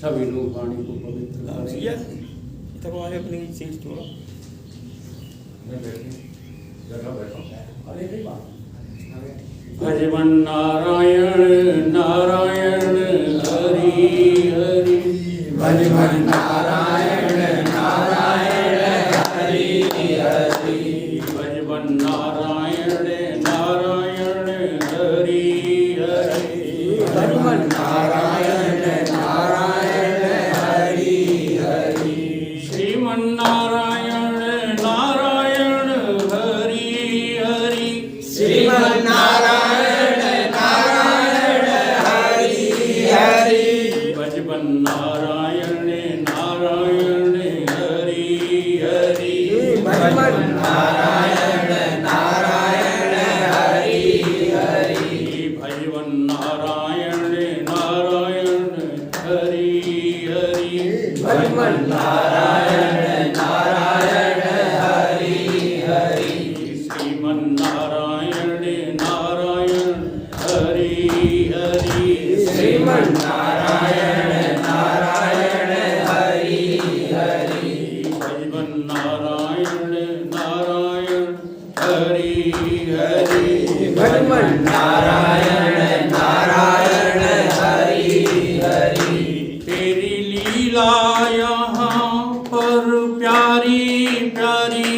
सभी लोग वाणी को पवित्र करें। अपनी सीट छोड़ो। भजवन नारायण नारायण हरि हरि, भजवन नारायण नारायण हरि हरि, भजवन नारायण नारायण हरि हरि, भजवन नारायण नारायण हरि हरि, श्रीमन नारायण नारायण हरि हरि, श्रीमन नारायण नारायण हरि हरि, भजवन नारायण नारायण हरि हरि, भजवन नारायण नारायण हरि हरि, भजवन नारायण नारायण हरि हरि, भजवन नारायण नारायण हरि हरि, श्रीमन नारायण नारायण हरि हरि, श्रीमन नारायण नारायण हरि हरि, भजवन नारायण नारायण हरि हरि, भजवन नारायण नारायण हरि हरि, तेरी लीला यहाँ पर प्यारी प्यारी,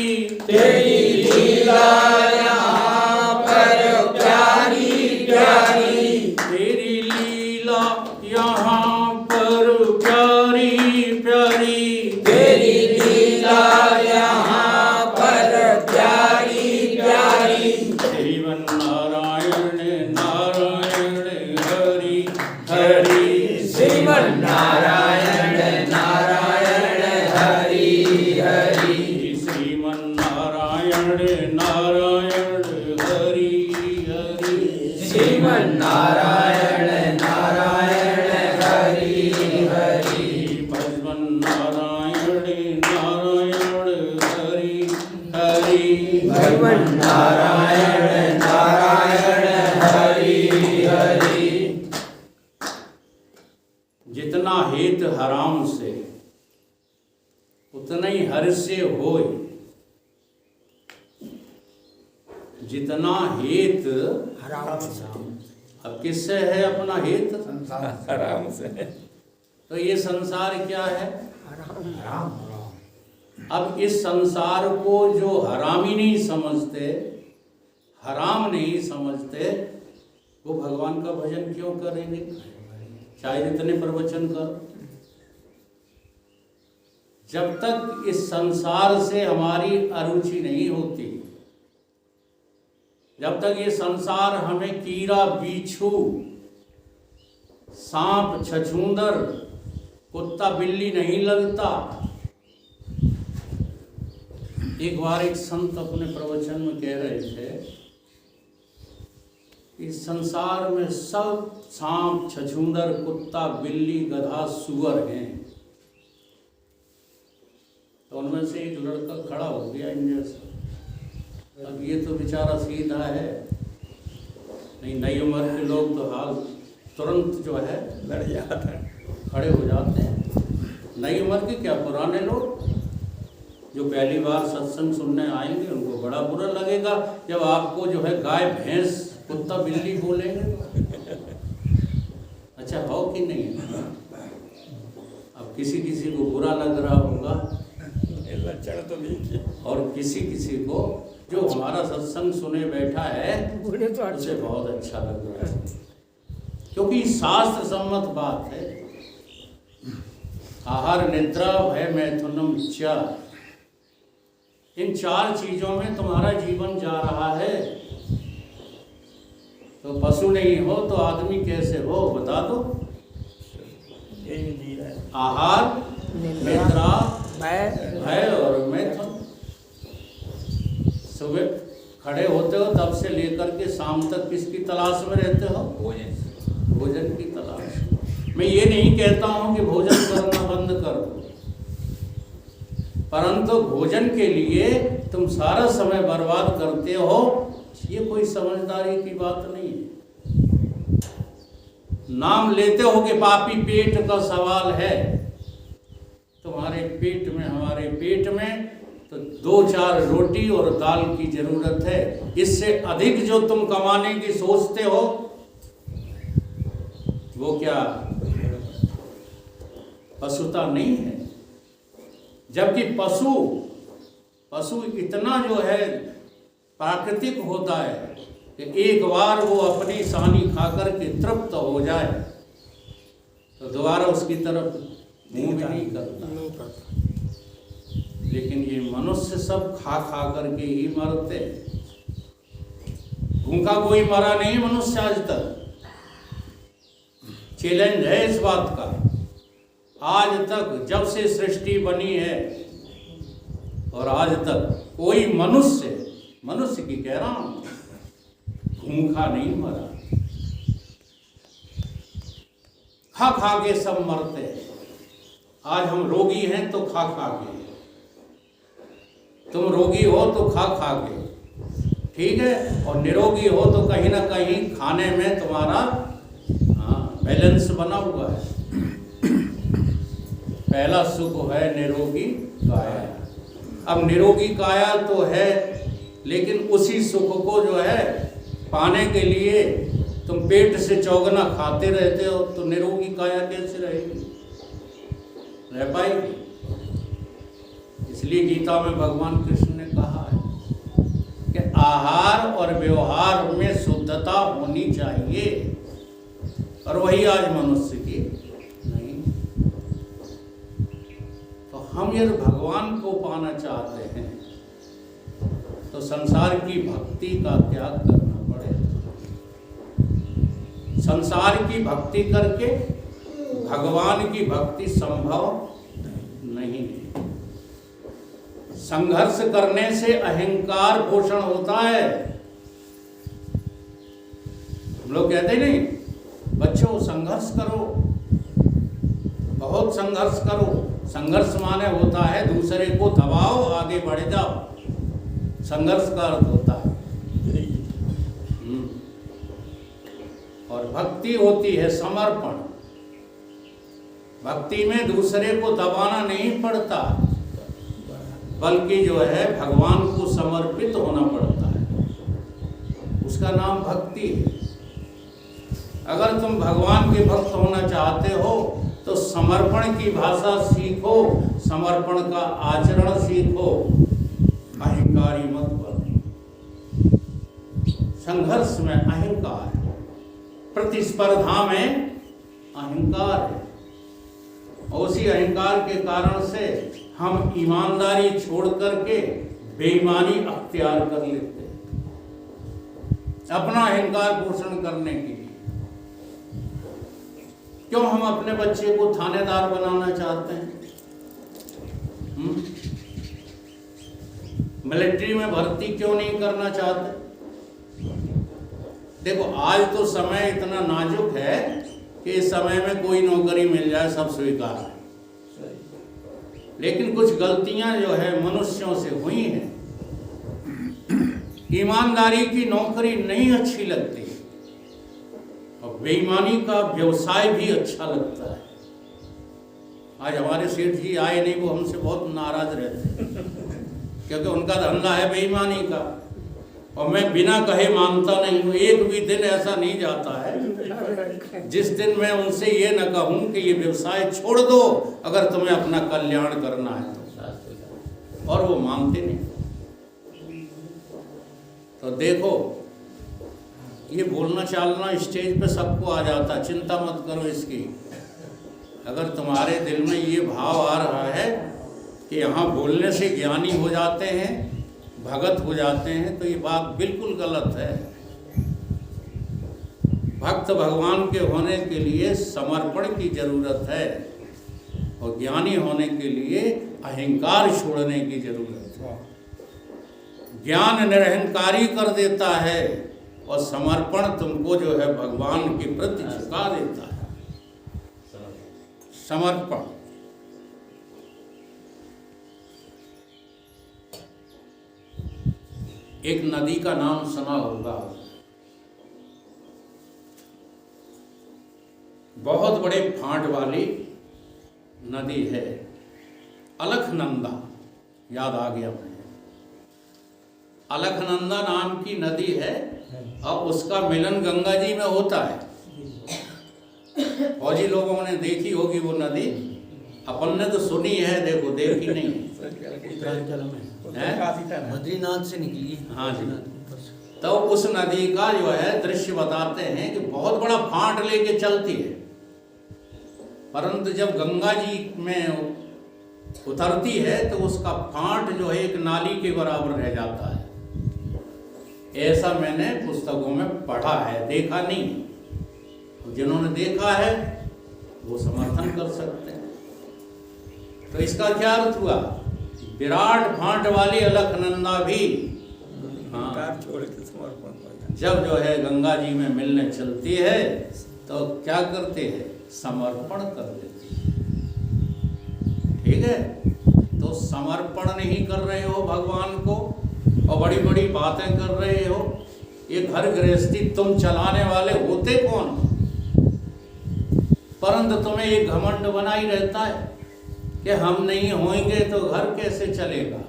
तेरी लीला यहाँ पर प्यारी प्यारी, तेरी लीला यहाँ पर प्यारी प्यारी, तेरी लीला यहाँ पर प्यारी प्यारी, श्रीमन नारायण नारायण हरि हरि, श्रीमन नारायण नारायण हरि हरि, श्रीमन नारायण नारायण हरि हरि, श्रीमन नारायण नारायण हरि हरि, भजवन नारायण नारायण हरि हरि, भगवन नारायण नारायण हरि हरि, जितना हेत हराम से उतना ही हर से होय, जितना हेत अब किससे है अपना हेत, आराम से। तो ये संसार क्या है, अब इस संसार को जो हरामी नहीं समझते, हराम नहीं समझते, वो भगवान का भजन क्यों करेंगे, चाहे जितने प्रवचन कर। जब तक इस संसार से हमारी अरुचि नहीं होती, जब तक ये संसार हमें कीड़ा बिच्छू सांप छछूंदर कुत्ता बिल्ली नहीं लगता। एक बार एक संत अपने प्रवचन में कह रहे थे, इस संसार में सब सांप छछूंदर कुत्ता बिल्ली गधा सुअर हैं। तो उनमें से एक लड़का खड़ा हो गया इन जैसा। अब ये तो बेचारा सीधा है, नहीं नई उम्र के लोग तो हाल तुरंत जो है लड़ जाता है, खड़े हो जाते हैं। नई उम्र के क्या, पुराने लोग जो पहली बार सत्संग सुनने आएंगे उनको बड़ा बुरा लगेगा जब आपको जो है गाय भैंस कुत्ता बिल्ली बोलेंगे। अच्छा हो कि नहीं? अब किसी किसी को बुरा लग रहा होगा लक्षण तो देखिए, और किसी किसी को जो हमारा सत्संग सुने बैठा है उसे बहुत अच्छा लग रहा है, क्योंकि शास्त्र सम्मत बात है। आहार निद्रा भय मैथुनम च, इन चार चीजों में तुम्हारा जीवन जा रहा है। तो पशु नहीं हो तो आदमी कैसे हो बता दो। यही जी रहा है। आहार निद्रा भय और मैथुन। सुबह खड़े होते हो तब से लेकर के शाम तक किसकी तलाश में रहते हो? भोजन की तलाश। मैं ये नहीं कहता हूं कि भोजन करना बंद कर दो, परंतु भोजन के लिए तुम सारा समय बर्बाद करते हो, ये कोई समझदारी की बात नहीं है। नाम लेते हो कि पापी पेट का सवाल है, तुम्हारे पेट में, हमारे पेट में तो 2-4 रोटी और दाल की जरूरत है। इससे अधिक जो तुम कमाने की सोचते हो वो क्या पशुता नहीं है? जबकि पशु इतना जो है प्राकृतिक होता है कि एक बार वो अपनी सानी खाकर के तृप्त हो जाए तो दोबारा उसकी तरफ मुंह भी नहीं करता। लेकिन ये मनुष्य सब खा करके ही मरते। भूखा कोई मरा नहीं मनुष्य आज तक। चैलेंज है इस बात का। आज तक जब से सृष्टि बनी है और आज तक कोई मनुष्य की कह रहा हूं, भूखा नहीं मरा। खा के सब मरते हैं। आज हम रोगी हैं तो खा के, तुम रोगी हो तो खा के, ठीक है, और निरोगी हो तो कहीं ना कहीं खाने में तुम्हारा बैलेंस बना हुआ है। पहला सुख है निरोगी काया। अब निरोगी काया तो है, लेकिन उसी सुख को जो है पाने के लिए तुम पेट से चौगना खाते रहते हो तो निरोगी काया कैसे रहेगी, रह पाएगी? इसलिए गीता में भगवान कृष्ण ने कहा है कि आहार और व्यवहार में शुद्धता होनी चाहिए, और वही आज मनुष्य की नहीं। तो हम यदि भगवान को पाना चाहते हैं तो संसार की भक्ति का त्याग करना पड़ेगा। संसार की भक्ति करके भगवान की भक्ति संभव नहीं है। संघर्ष करने से अहंकार पोषण होता है। हम लोग कहते नहीं, बच्चों संघर्ष करो, बहुत संघर्ष करो। संघर्ष माने होता है दूसरे को दबाओ, आगे बढ़ जाओ। संघर्ष का अर्थ होता है। और भक्ति होती है समर्पण। भक्ति में दूसरे को दबाना नहीं पड़ता, बल्कि जो है भगवान को समर्पित होना पड़ता है। उसका नाम भक्ति है। अगर तुम भगवान के भक्त होना चाहते हो तो समर्पण की भाषा सीखो, समर्पण का आचरण सीखो। अहंकारी मत बनो। संघर्ष में अहंकार है, प्रतिस्पर्धा में अहंकार है, और उसी अहंकार के कारण से हम ईमानदारी छोड़ करके बेईमानी अख्तियार कर लेते हैं अपना अहंकार पोषण करने के लिए। क्यों हम अपने बच्चे को थानेदार बनाना चाहते हैं? मिलिट्री में भर्ती क्यों नहीं करना चाहते? देखो आज तो समय इतना नाजुक है कि इस समय में कोई नौकरी मिल जाए सब स्वीकार है, लेकिन कुछ गलतियां जो है मनुष्यों से हुई हैं। ईमानदारी की नौकरी नहीं अच्छी लगती और बेईमानी का व्यवसाय भी अच्छा लगता है। आज हमारे सेठ जी आए नहीं, वो हमसे बहुत नाराज रहते हैं क्योंकि उनका धंधा है बेईमानी का, और मैं बिना कहे मानता नहीं हूँ। एक भी दिन ऐसा नहीं जाता है जिस दिन मैं उनसे ये न कहूँ कि ये व्यवसाय छोड़ दो अगर तुम्हें अपना कल्याण करना है तो, और वो मानते नहीं। तो देखो, ये बोलना चालना स्टेज पे सबको आ जाता, चिंता मत करो इसकी। अगर तुम्हारे दिल में ये भाव आ रहा है कि यहाँ बोलने से ज्ञानी हो जाते हैं, भगत हो जाते हैं, तो ये बात बिल्कुल गलत है। भक्त भगवान के होने के लिए समर्पण की जरूरत है, और ज्ञानी होने के लिए अहंकार छोड़ने की जरूरत है। ज्ञान निरहंकारी कर देता है और समर्पण तुमको जो है भगवान के प्रति झुका देता है। समर्पण। एक नदी का नाम सुना होगा, बहुत बड़े फांट वाली नदी है, अलखनंदा, याद आ गया मुझे। अलखनंदा नाम की नदी है और उसका मिलन गंगा जी में होता है। फौजी लोगों ने देखी होगी वो नदी, अपन ने तो सुनी है, देखो देखी नहीं है। बद्रीनाथ से निकली। हाँ जी। तो उस नदी का जो है दृश्य बताते हैं कि बहुत बड़ा फांट लेके चलती है, परंतु जब गंगा जी में उतरती है तो उसका फांट जो है एक नाली के बराबर रह जाता है। ऐसा मैंने पुस्तकों में पढ़ा है, देखा नहीं। जिन्होंने देखा है वो समर्थन कर सकते हैं। तो इसका क्या अर्थ हुआ? विराट फांट वाली अलखनंदा भी छोड़ के समर्पण हो जाए। जब जो है गंगा जी में मिलने चलती है तो क्या करते हैं? समर्पण कर देती है। ठीक है, तो समर्पण नहीं कर रहे हो भगवान को और बड़ी बड़ी बातें कर रहे हो। ये घर गृहस्थी तुम चलाने वाले होते कौन? परंतु तुम्हें ये घमंड बना ही रहता है कि हम नहीं होंगे तो घर कैसे चलेगा।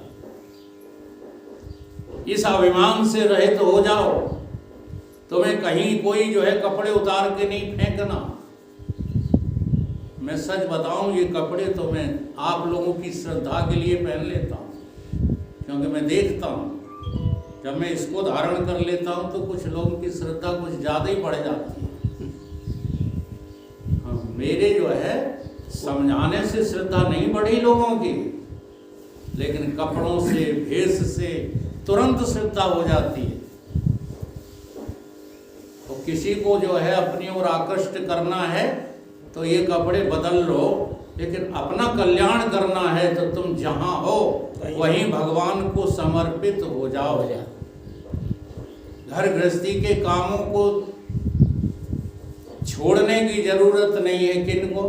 इस अभिमान से रहित हो जाओ। तुम्हें कहीं कोई जो है कपड़े उतार के नहीं फेंकना। मैं सच बताऊं, ये कपड़े तो मैं आप लोगों की श्रद्धा के लिए पहन लेता हूं, क्योंकि मैं देखता हूं जब मैं इसको धारण कर लेता हूं तो कुछ लोगों की श्रद्धा कुछ ज्यादा ही बढ़ जाती है। मेरे जो है समझाने से श्रद्धा नहीं बढ़ी लोगों की, लेकिन कपड़ों से, भेष से तुरंत श्रद्धा हो जाती है। तो किसी को जो है अपनी ओर आकृष्ट करना है तो ये कपड़े बदल लो, लेकिन अपना कल्याण करना है तो तुम जहां हो वहीं भगवान को समर्पित हो जाओ। घर गृहस्थी के कामों को छोड़ने की जरूरत नहीं है। किनको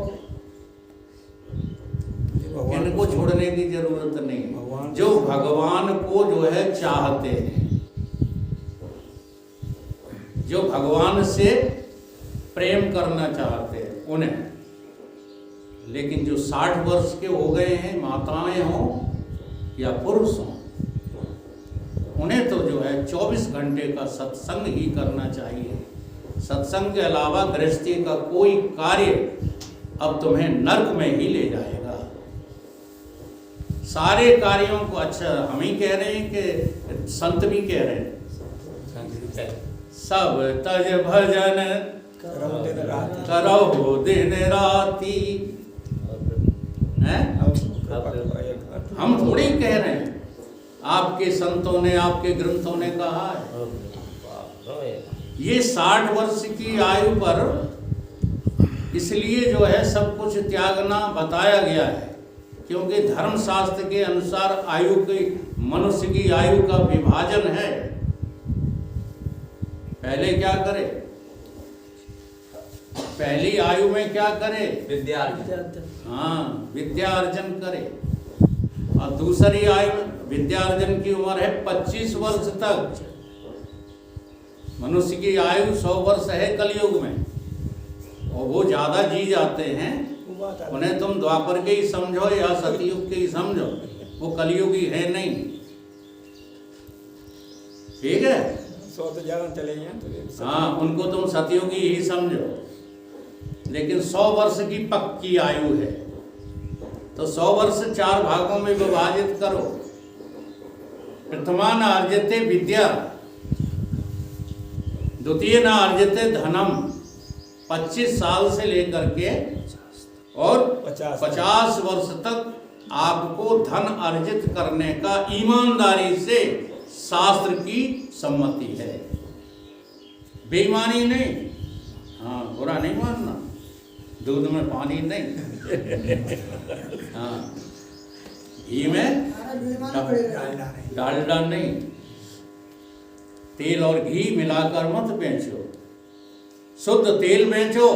छोड़ने की जरूरत नहीं है? जो भगवान को जो है चाहते हैं, जो भगवान से प्रेम करना चाहते हैं उन्हें। लेकिन जो 60 वर्ष के हो गए हैं, माताएं हों या पुरुष हों, उन्हें तो जो है 24 घंटे का सत्संग ही करना चाहिए। सत्संग के अलावा गृहस्थी का कोई कार्य अब तुम्हें नर्क में ही ले जाएगा। सारे कार्यों को, अच्छा हम ही कह रहे हैं कि संत भी कह रहे हैं, सब तज भजन करो दिन राती। हम थोड़ी कह रहे हैं, आपके संतों ने, आपके ग्रंथों ने कहा है। ये 60 वर्ष की आयु पर इसलिए जो है सब कुछ त्यागना बताया गया है, क्योंकि धर्मशास्त्र के अनुसार आयु की, मनुष्य की आयु का विभाजन है। पहले क्या करे? पहली आयु में क्या करे? विद्या अर्जन करे। और दूसरी आयु, विद्या अर्जन की उम्र है 25 वर्ष तक। मनुष्य की आयु 100 वर्ष है कलयुग में, और वो ज्यादा जी जाते हैं। उन्हें तुम द्वापर के ही समझो या सतयुग के ही समझो, वो कलयुगी है नहीं। ठीक है, 100 तो ज्यादा चले हैं। हाँ, उनको तुम सतयुगी ही समझो। लेकिन 100 वर्ष की पक्की आयु है, तो 100 वर्ष 4 भागों में विभाजित करो। प्रथमा न अर्जते विद्या, द्वितीय न अर्जते धनम। 25 साल से लेकर के और 50 वर्ष तक आपको धन अर्जित करने का ईमानदारी से शास्त्र की सम्मति है। बेईमानी नहीं, हाँ, बुरा नहीं मानना, दूध में पानी नहीं, हाँ, घी में डालडा नहीं, तेल और घी मिलाकर मत बेचो। शुद्ध तेल बेचो,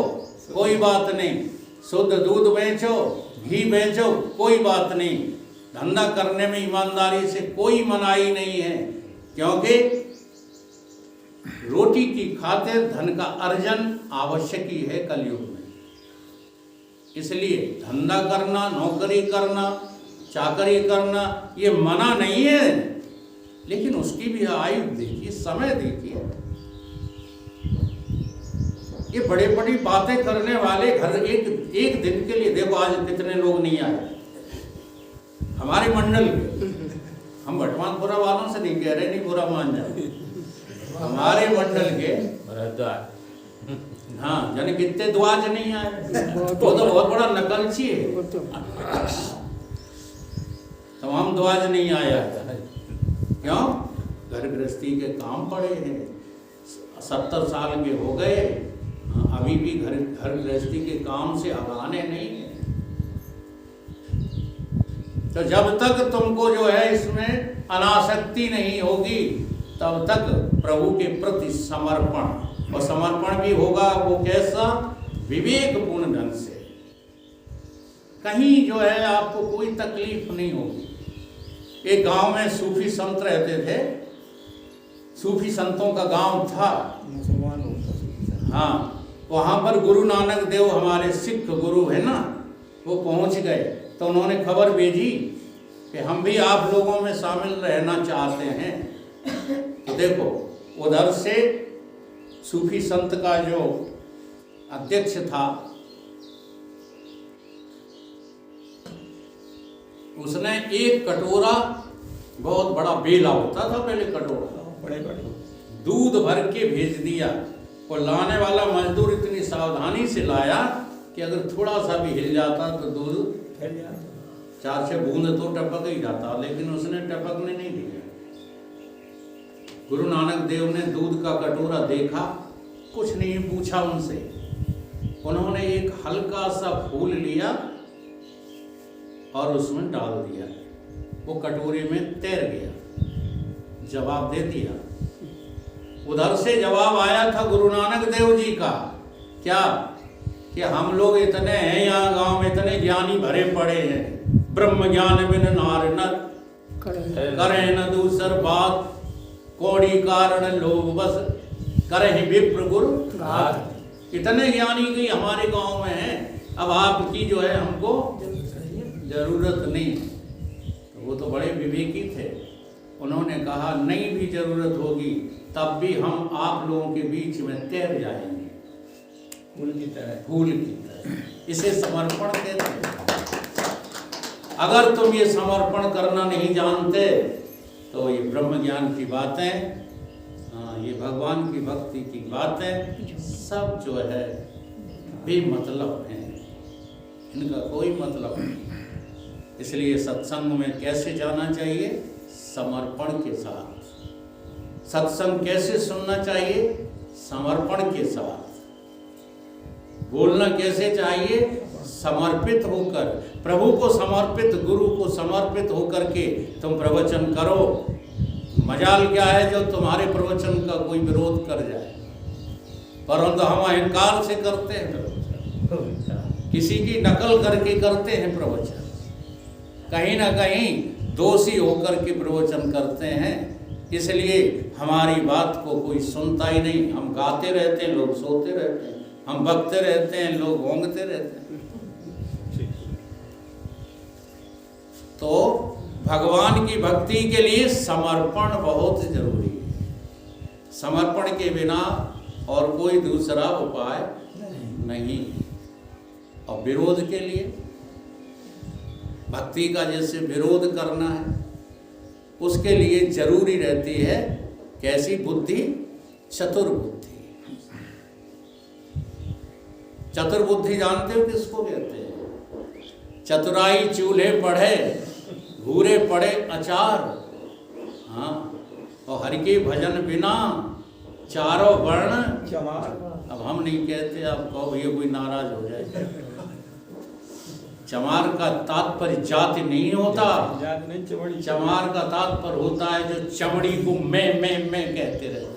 कोई बात नहीं। शुद्ध दूध बेचो, घी बेचो, कोई बात नहीं। धंधा करने में ईमानदारी से कोई मनाही नहीं है, क्योंकि रोटी की खातिर धन का अर्जन आवश्यक ही है कलयुग में। इसलिए धंधा करना, नौकरी करना, चाकरी करना ये मना नहीं है, लेकिन उसकी भी आयु देखिए, समय देखिए। ये बड़े बड़ी बातें करने वाले घर एक दिन के लिए, देखो आज कितने लोग नहीं आए हमारे मंडल के। हम भटवानपुरा वालों से नहीं कह रहे, नहीं बुरा मान जाओ, हमारे मंडल के हाँ यानी कितने द्वाज नहीं आए, वो तो बहुत बड़ा नकलची है। तमाम द्वाज नहीं आया, क्यों? घर गृहस्थी के काम पड़े हैं, 70 साल के हो गए, अभी भी घर गृहस्थी के काम से अगाने नहीं है। तो जब तक तुमको जो है इसमें अनासक्ति नहीं होगी, तब तक प्रभु के प्रति समर्पण, और समर्पण भी होगा वो कैसा? विवेकपूर्ण ढंग से। कहीं जो है आपको कोई तकलीफ नहीं होगी। एक गांव में सूफी संत रहते थे, सूफी संतों का गांव था, मुसलमान होता। हाँ, वहाँ पर गुरु नानक देव हमारे सिख गुरु है ना, वो पहुँच गए। तो उन्होंने खबर भेजी कि हम भी आप लोगों में शामिल रहना चाहते हैं। तो देखो उधर से सूफी संत का जो अध्यक्ष था, उसने एक कटोरा, बहुत बड़ा बेला होता था पहले कटोरा, बड़े बड़े दूध भर के भेज दिया। और लाने वाला मजदूर इतनी सावधानी से लाया कि अगर थोड़ा सा भी हिल जाता तो दूध फैल जाता। 4-6 बूंद तो टपक ही जाता, लेकिन उसने टपकने नहीं दिया। गुरु नानक देव ने दूध का कटोरा देखा, कुछ नहीं पूछा उनसे, उन्होंने एक हल्का सा फूल लिया और उसमें डाल दिया, वो कटोरे में तैर गया, जवाब दे दिया। उधर से जवाब आया था गुरु नानक देव जी का, क्या? कि हम लोग इतने हैं यहाँ गांव में, इतने ज्ञानी भरे पड़े हैं, ब्रह्म ज्ञान बिन नार नर करें न दूसर बात, कौड़ी कारण लोग बस करें विप्र गुरु घात। इतने ज्ञानी की हमारे गांव में हैं, अब आपकी जो है हमको जरूरत नहीं। तो वो तो बड़े विवेकी थे, उन्होंने कहा नहीं भी जरूरत होगी तब भी हम आप लोगों के बीच में तैर जाएंगे, फूल की तरह। फूल की तरह। इसे समर्पण कहते हैं। अगर तुम ये समर्पण करना नहीं जानते तो ये ब्रह्म ज्ञान की बातें, ये भगवान की भक्ति की बातें सब जो है बेमतलब हैं, इनका कोई मतलब नहीं। इसलिए सत्संग में कैसे जाना चाहिए? समर्पण के साथ। सत्संग कैसे सुनना चाहिए? समर्पण के साथ। बोलना कैसे चाहिए? समर्पित होकर, प्रभु को समर्पित, गुरु को समर्पित होकर के तुम प्रवचन करो। मजाल क्या है जो तुम्हारे प्रवचन का कोई विरोध कर जाए, परंतु हम अहंकार से करते हैं प्रवचन, किसी की नकल करके करते हैं प्रवचन, कहीं ना कहीं दोषी होकर के प्रवचन करते हैं। इसलिए हमारी बात को कोई सुनता ही नहीं। हम गाते रहते हैं, लोग सोते रहते हैं, हम बकते रहते हैं, लोग होंगते रहते हैं। तो भगवान की भक्ति के लिए समर्पण बहुत जरूरी है। समर्पण के बिना और कोई दूसरा उपाय नहीं। और विरोध के लिए, भक्ति का जैसे विरोध करना है, उसके लिए जरूरी रहती है कैसी बुद्धि? चतुर्बुद्धि। चतुर्बुद्धि जानते हो किसको कहते हैं? चतुराई चूल्हे पढ़े, घूरे पड़े अचार, हाँ, और हरि के भजन बिना चारों वर्ण चमार। अब हम नहीं कहते, आप कहो ये कोई नाराज हो जाए। चमार का तात्पर्य जाति नहीं होता, जात नहीं, चमड़ी। चमार का तात्पर्य होता है जो चमड़ी को मैं कहते रहते हैं।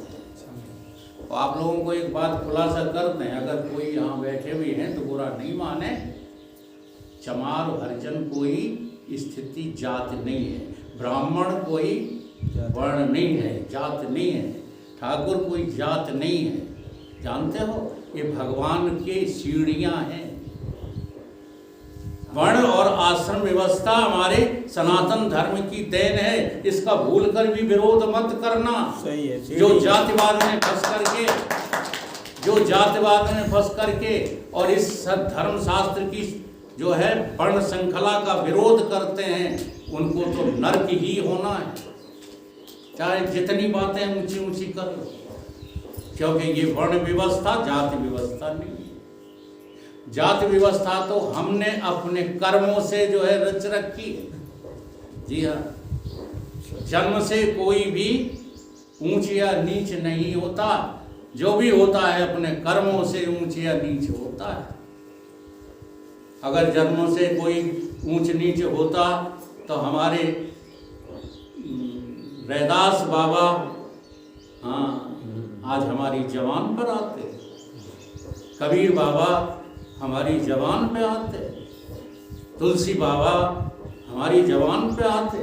तो आप लोगों को एक बात खुलासा कर दें, अगर कोई यहाँ बैठे हुए हैं तो बुरा नहीं माने, चमार हरिजन कोई स्थिति जात नहीं है, ब्राह्मण कोई वर्ण नहीं है, जात नहीं है, ठाकुर कोई जात नहीं है। जानते हो ये भगवान के सीढ़ियाँ हैं, वर्ण और आश्रम व्यवस्था हमारे सनातन धर्म की देन है, इसका भूलकर भी विरोध मत करना। सही है। जो जातिवाद में फंस करके और इस धर्म शास्त्र की जो है वर्ण श्रृंखला का विरोध करते हैं, उनको तो नरक ही होना है, चाहे जितनी बातें ऊंची ऊंची कर लो, क्योंकि ये वर्ण व्यवस्था जाति व्यवस्था नहीं है। जाति व्यवस्था तो हमने अपने कर्मों से जो है रच रखी है। जी हाँ, जन्म से कोई भी ऊंच या नीच नहीं होता, जो भी होता है अपने कर्मों से ऊंच या नीच होता है। अगर जन्मों से कोई ऊंच नीच होता तो हमारे रैदास बाबा आज हमारी जवान पर आते, कबीर बाबा हमारी जवान पे आते, तुलसी बाबा हमारी जवान पे आते।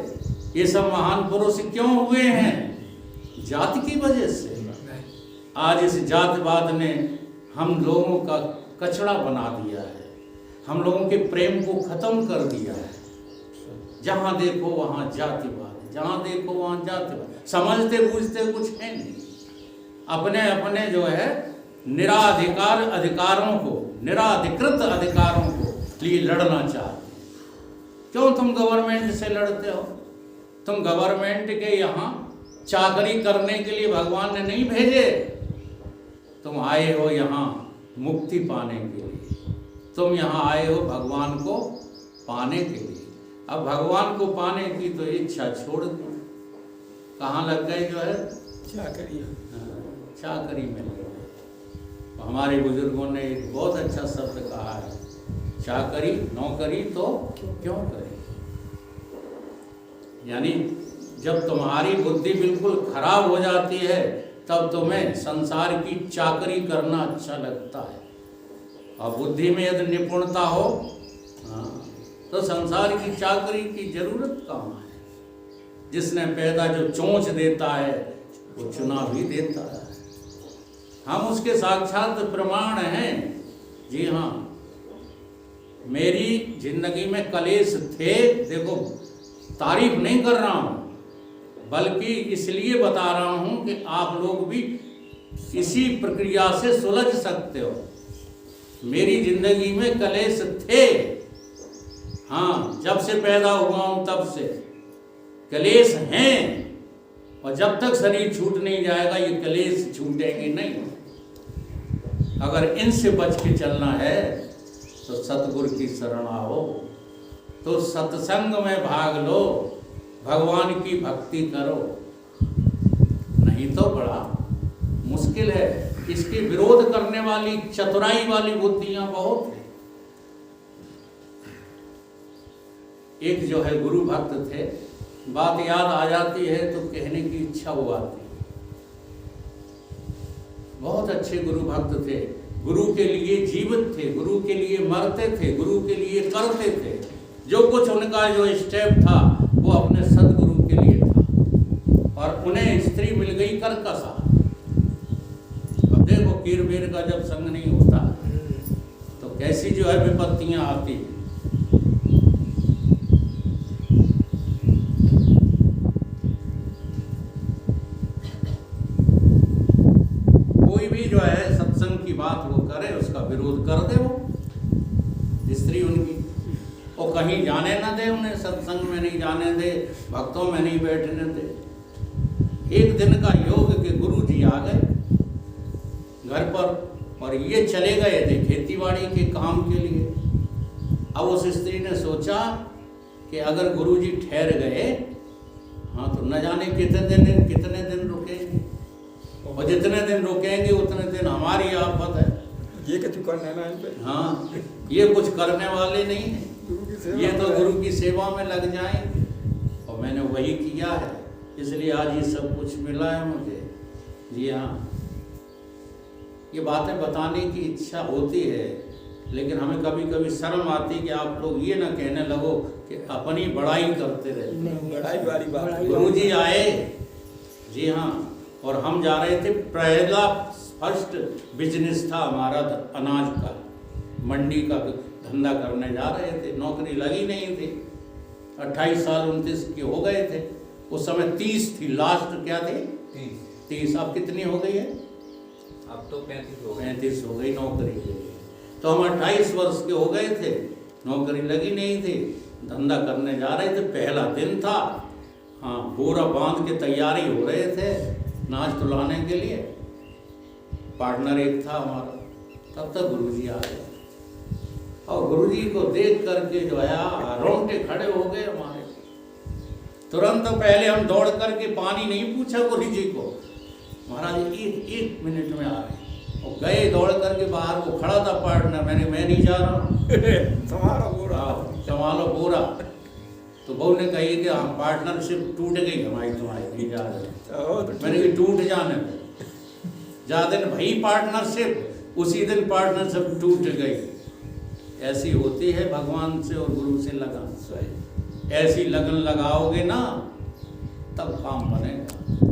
ये सब महान पुरुष क्यों हुए हैं? जाति की वजह से। आज इस जातिवाद ने हम लोगों का कचड़ा बना दिया है, हम लोगों के प्रेम को खत्म कर दिया है। जहाँ देखो वहाँ जातिवाद, जहाँ देखो वहाँ जातिवाद, समझते बूझते कुछ है नहीं। अपने अपने जो है निराधिकृत अधिकारों को लिए लड़ना चाहते। क्यों तुम गवर्नमेंट से लड़ते हो? तुम गवर्नमेंट के यहाँ चाकरी करने के लिए भगवान ने नहीं भेजे, तुम आए हो यहाँ मुक्ति पाने के लिए, तुम यहाँ आए हो भगवान को पाने के लिए। अब भगवान को पाने की तो इच्छा छोड़ दी, कहाँ लग गए जो है चाकरी में लग गए। हमारे बुजुर्गों ने एक बहुत अच्छा शब्द कहा है, चाकरी नौकरी तो क्यों करें। यानी जब तुम्हारी बुद्धि बिल्कुल खराब हो जाती है तब तुम्हें संसार की चाकरी करना अच्छा लगता है, और बुद्धि में यदि निपुणता हो तो संसार की चाकरी की जरूरत कहाँ है। जिसने पैदा जो चोंच देता है वो चुना भी देता है। हम उसके साक्षात प्रमाण हैं। जी हाँ, मेरी जिंदगी में कलेश थे, देखो तारीफ नहीं कर रहा हूँ, बल्कि इसलिए बता रहा हूँ कि आप लोग भी इसी प्रक्रिया से सुलझ सकते हो। मेरी जिंदगी में कलेश थे, हाँ, जब से पैदा हुआ हूँ तब से कलेश हैं, और जब तक शरीर छूट नहीं जाएगा ये कलेश छूटेंगे नहीं। अगर इनसे बच के चलना है तो सतगुरु की शरण आओ, तो सत्संग में भाग लो, भगवान की भक्ति करो, नहीं तो बड़ा मुश्किल है। इसके विरोध करने वाली चतुराई वाली बुद्धियां बहुत है। एक जो है गुरु भक्त थे, बात याद आ जाती है तो कहने की इच्छा हो आती है। बहुत अच्छे गुरु भक्त थे, गुरु के लिए जीवित थे, गुरु के लिए मरते थे, गुरु के लिए करते थे। जो कुछ उनका जो स्टेप था वो अपने सदगुरु के लिए था, और उन्हें स्त्री मिल गई करकसा। अब देखो कीर बेर का जब संग नहीं होता तो कैसी जो है विपत्तियां आती हैं। कोई भी जो है सत्संग की बात वो करे, उसका विरोध कर दे वो स्त्री उनकी, और कहीं जाने ना दे, उन्हें सत्संग में नहीं जाने दे, भक्तों में नहीं बैठने दे। एक दिन का योग के गुरु जी आ गए घर पर, और ये चले गए थे खेतीबाड़ी के काम के लिए। अब उस स्त्री ने सोचा कि अगर गुरु जी ठहर गए, हाँ, तो न जाने कितने दिन रुकेंगे, और जितने दिन रुकेंगे उतने दिन हमारी आफत है। ये कुछ करने ना पे, हाँ, ये कुछ करने वाले नहीं है, ये तो गुरु की सेवा में लग जाएंगे। और मैंने वही किया है, इसलिए आज ये सब कुछ मिला है मुझे। जी हाँ, ये बातें बताने की इच्छा होती है, लेकिन हमें कभी कभी शर्म आती है कि आप लोग ये ना कहने लगो कि अपनी बड़ाई करते रहते। बड़ाई वाली बात। गुरु जी आए, जी हाँ, और हम जा रहे थे, पहला फर्स्ट बिजनेस था हमारा अनाज का, मंडी का धंधा करने जा रहे थे, नौकरी लगी नहीं थी। 28 साल 29 के हो गए थे, उस समय 30 थी, लास्ट क्या थी 30। अब कितनी हो गई है? अब तो 35 हो गए। 35 हो गई नौकरी के लिए। तो हम 28 वर्ष के हो गए थे, नौकरी लगी नहीं थी, धंधा करने जा रहे थे, पहला दिन था। हाँ, बोरा बांध के तैयारी हो रहे थे नाच तुलाने के लिए। पार्टनर एक था हमारा, तब तक गुरुजी आ गए और गुरुजी को देख करके जो है रोंगटे खड़े हो गए हमारे। तुरंत तो पहले हम दौड़ करके पानी नहीं पूछा गुरुजी को, महाराज एक मिनट में आ रहे, और गए दौड़ करके बाहर। वो खड़ा था पार्टनर, मैं नहीं जा रहा हूँ संभालो पूरा। तो बहू ने कही कि हाँ पार्टनरशिप टूट गई हमारी, तुम्हारी नहीं जा रहे। मैंने कहा टूट जाने दो। जा दिन भाई पार्टनरशिप, उसी दिन पार्टनरशिप टूट गई। ऐसी होती है भगवान से और गुरु से लगन। ऐसी लगन लगाओगे ना तब काम बनेगा।